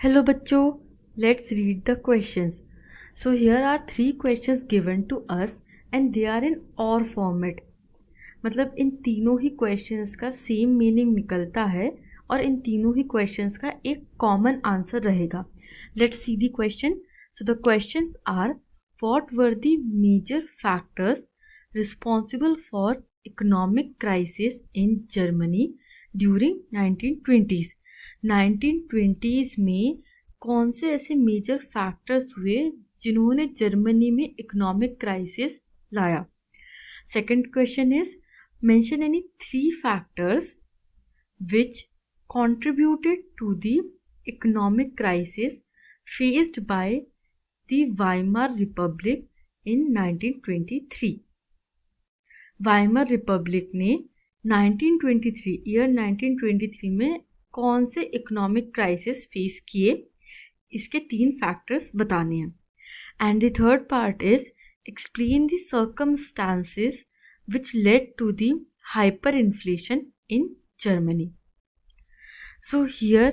Hello बच्चों, let's read the questions. So here are 3 questions given to us and they are in OR format. मतलब इन तीनों ही questions का same meaning निकलता है और इन तीनों ही questions का एक कॉमन आंसर रहेगा. Let's see the question. So the questions are, what were the major factors responsible for economic crisis in Germany during 1920s? 1920s में कौन से ऐसे मेजर फैक्टर्स हुए जिन्होंने जर्मनी में इकोनॉमिक क्राइसिस लाया. Second question is, mention any 3 factors which contributed to the economic crisis faced by the Weimar Republic in 1923. Weimar Republic ने 1923 में कौन से इकोनॉमिक क्राइसिस फेस किए, इसके 3 फैक्टर्स बताने हैं. And the third part is, explain the circumstances which led to the hyper inflation in Germany. So here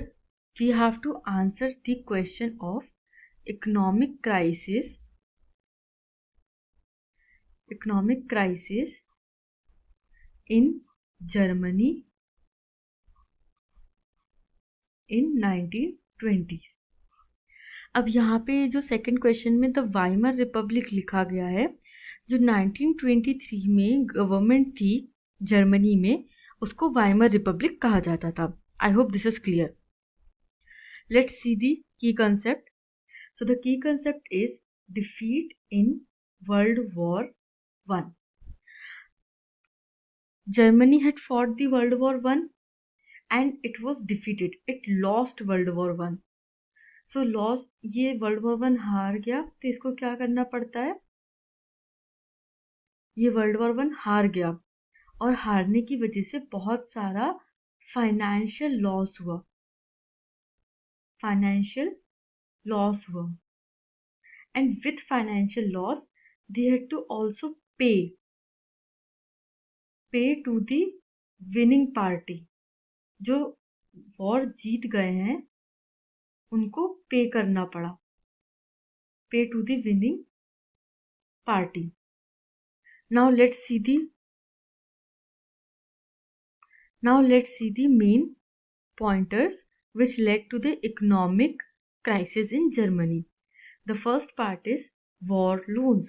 we have to answer the question of economic crisis in Germany in 1920s. अब यहाँ पे जो second question में the Weimar Republic लिखा गया है, जो 1923 में गवर्नमेंट थी जर्मनी में, उसको वाइमर रिपब्लिक कहा जाता था. I hope this is clear. Let's see the key concept. So the key concept is defeat in World War 1. Germany had fought the World War I and it was defeated. It lost World War I. So lost, ये World War I हार गया, तो इसको क्या करना पड़ता है, ये World War I हार गया और हारने की वजह से बहुत सारा फाइनेंशियल लॉस हुआ. And with financial loss they had to also pay to the winning party. जो वॉर जीत गए हैं उनको पे करना पड़ा, pay to the winning party. Now let's see the main pointers which led to the economic crisis in Germany. The first part is war loans.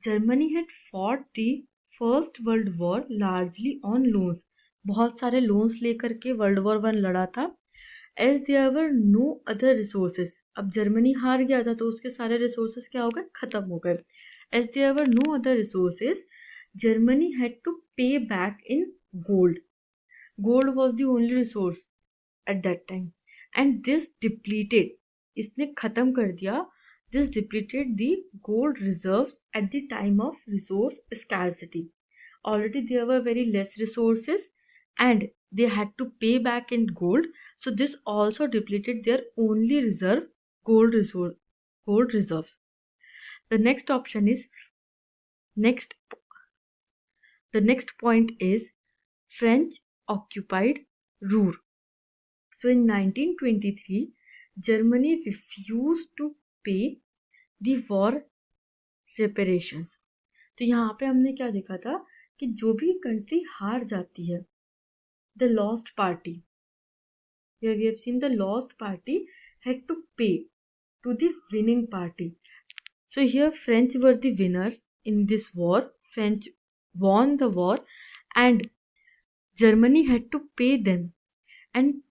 Germany had fought the First World War largely on loans. बहुत सारे loans लेकर के world War 1 लड़ा था. As there were no other resources. अब Germany हार गया था तो उसके सारे रिसोर्सेज क्या हो गए, खत्म हो गए. As there were no other resources, Germany had to pay back in gold. Gold was the only resource at that time. And this depleted, इसने खत्म कर दिया, this depleted the gold reserves at the time of resource scarcity. Already there were very less resources and they had to pay back in gold. So this also depleted their only reserve, gold reserves. The next option is, the next point is French occupied Ruhr. So in 1923, Germany refused to pay the war reparations. तो यहाँ पे हमने क्या देखा था कि जो भी कंट्री हार जाती है, the lost party, where we have seen the lost party had to pay to the winning party. So here French were the winners in this war. French won the war and Germany had to pay them. And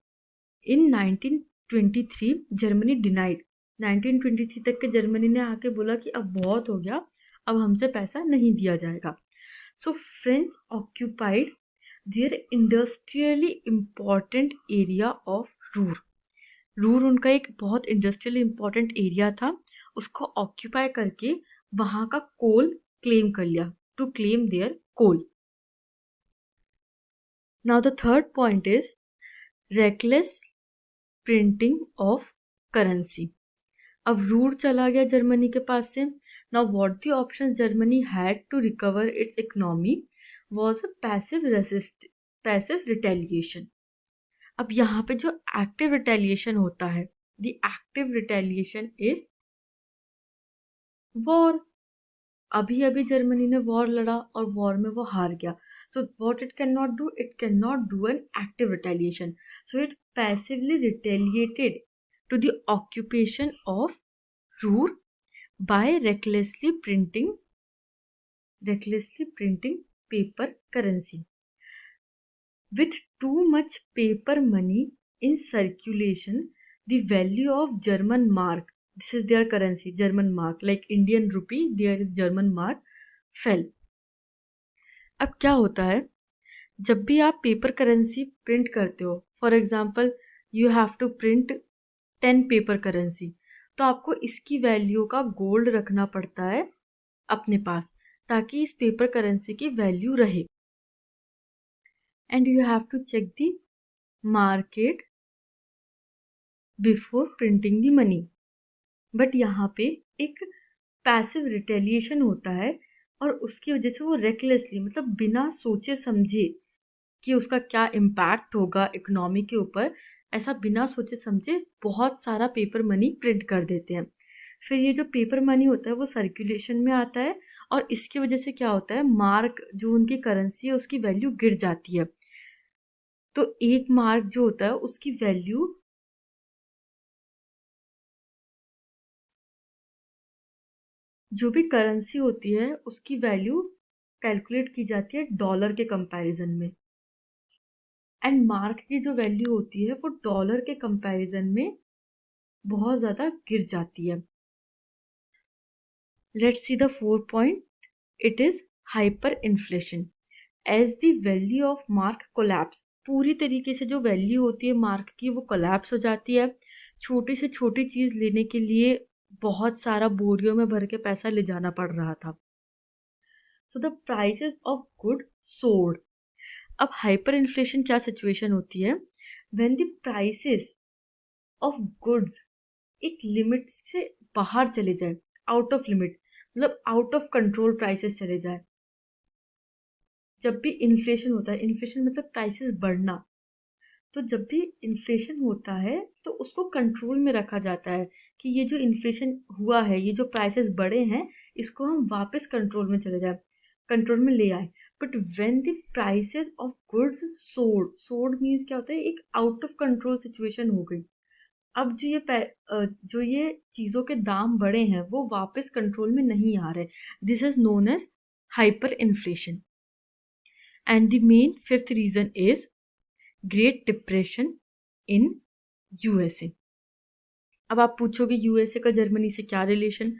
in 1923 Germany denied. 1923 तक के Germany ने आके बोला कि अब बहुत हो गया, अब हमसे पैसा नहीं दिया जाएगा. So French occupied their industrially important area of Ruhr उनका एक बहुत इंडस्ट्रियली इम्पॉर्टेंट एरिया था, उसको ऑक्यूपाई करके वहाँ का कोल क्लेम कर लिया, to claim their coal. Now the third point is reckless printing of currency. अब रूर चला गया जर्मनी के पास से. Now what the option Germany had to recover its economy was a passive retaliation. अब यहाँ पे जो एक्टिव रिटेलिएशन होता है The active retaliation is war. अभी अभी जर्मनी ने वॉर लड़ा और वॉर में वो हार गया. So what it cannot do? It cannot do an active retaliation. So it passively retaliated to the occupation of Ruhr by recklessly printing paper currency. With too much paper money in circulation, the value of German mark, this is their currency, German mark, like Indian rupee, there is German mark, fell. अब क्या होता है, जब भी आप paper currency print करते हो, for example you have to print 10 paper currency, तो आपको इसकी वैल्यू का गोल्ड रखना पड़ता है अपने पास ताकि इस पेपर करेंसी की वैल्यू रहे. And you have to check the market before printing the money. But यहाँ पे एक पैसिव रिटेलिएशन होता है और उसकी वजह से वो रेकलेसली, मतलब बिना सोचे समझे कि उसका क्या इम्पैक्ट होगा इकोनॉमी के ऊपर, ऐसा बिना सोचे समझे बहुत सारा पेपर मनी प्रिंट कर देते हैं. फिर ये जो पेपर मनी होता है वो सर्कुलेशन में आता है और इसकी वजह से क्या होता है, मार्क जो उनकी करेंसी है उसकी वैल्यू गिर जाती है. तो एक मार्क जो होता है उसकी वैल्यू जो भी करेंसी होती है उसकी वैल्यू कैलकुलेट की जाती है डॉलर के कंपैरिजन में, एंड मार्क की जो वैल्यू होती है वो डॉलर के कंपैरिजन में बहुत ज़्यादा गिर जाती है. Let's see the 4 point. It is hyper inflation as the value of mark collapse. पूरी तरीके से जो वैल्यू होती है मार्क की वो कोलैप्स हो जाती है. छोटी से छोटी चीज़ लेने के लिए बहुत सारा बोरियों में भर के पैसा ले जाना पड़ रहा था. So the prices of good sword. अब हाइपर इन्फ्लेशन क्या सिचुएशन होती है, when the prices of goods एक लिमिट से बाहर चले जाए, आउट ऑफ लिमिट, मतलब आउट ऑफ कंट्रोल प्राइसेस चले जाए. जब भी इन्फ्लेशन होता है, इन्फ्लेशन मतलब प्राइसेस बढ़ना, तो जब भी इन्फ्लेशन होता है तो उसको कंट्रोल में रखा जाता है कि ये जो इन्फ्लेशन हुआ है, ये जो प्राइसेस बढ़े हैं, इसको हम वापस कंट्रोल में चले जाए, कंट्रोल में ले आए. But when the prices of goods sword means क्या होता है, एक आउट ऑफ कंट्रोल सिचुएशन हो गई. अब जो ये चीज़ों के दाम बढ़े हैं वो वापस कंट्रोल में नहीं आ रहे. This is known as hyper inflation. And the main fifth reason is great depression in USA. अब आप पूछोगे यूएसए का जर्मनी से क्या रिलेशन,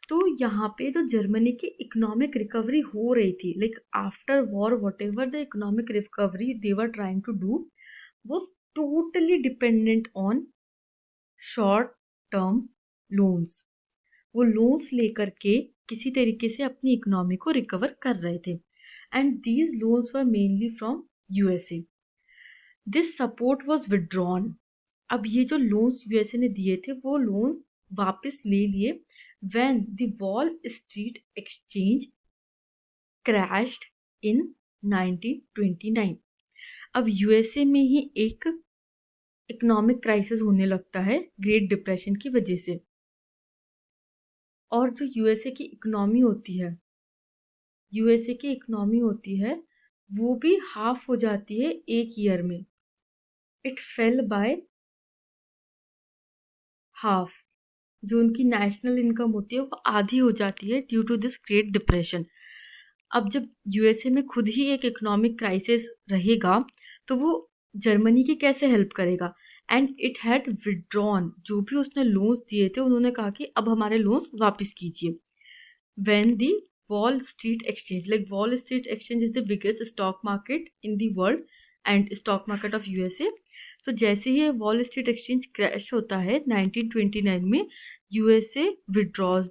तो यहाँ पे तो जर्मनी की इकोनॉमिक रिकवरी हो रही थी, like after war whatever the economic recovery they were trying to do was totally dependent on short term loans. वो लोन्स लेकर के किसी तरीके से अपनी इकोनॉमी को रिकवर कर रहे थे, and these loans were mainly from USA. This support was withdrawn. अब ये जो लोन्स यूएसए ने दिए थे वो लोन्स वापस ले लिए when the Wall Street exchange crashed in 1929. अब यूएसए में ही एक इकोनॉमिक क्राइसिस होने लगता है ग्रेट डिप्रेशन की वजह से, और जो यूएसए की इकोनॉमी होती है वो भी हाफ हो जाती है एक ईयर में. It fail by half. जो उनकी नेशनल इनकम होती है वो आधी हो जाती है due to this great depression. अब जब यूएसए में खुद ही एक इकोनॉमिक क्राइसिस रहेगा तो वो जर्मनी की कैसे हेल्प करेगा, एंड इट हैड विड्रॉन. जो भी उसने लोन्स दिए थे उन्होंने कहा कि अब हमारे लोन्स वापस कीजिए. When the Wall Street exchange, like Wall Street exchange is the biggest stock market in the world and stock market of USA. तो जैसे ही वॉल स्ट्रीट एक्सचेंज क्रैश होता है 1929 में, USA withdraws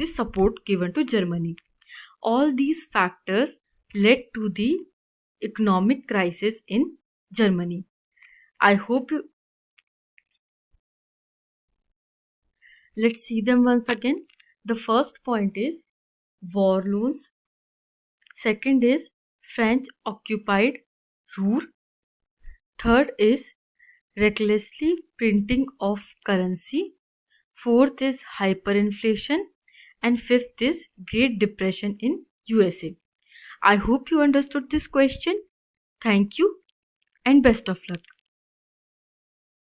the support given to Germany. All these factors led to the economic crisis in Germany. I hope you. Let's see them once again. The first point is war loans. Second is French occupied Ruhr. Third is recklessly printing of currency. Fourth is hyperinflation. And fifth is Great Depression in USA. I hope you understood this question. Thank you and best of luck.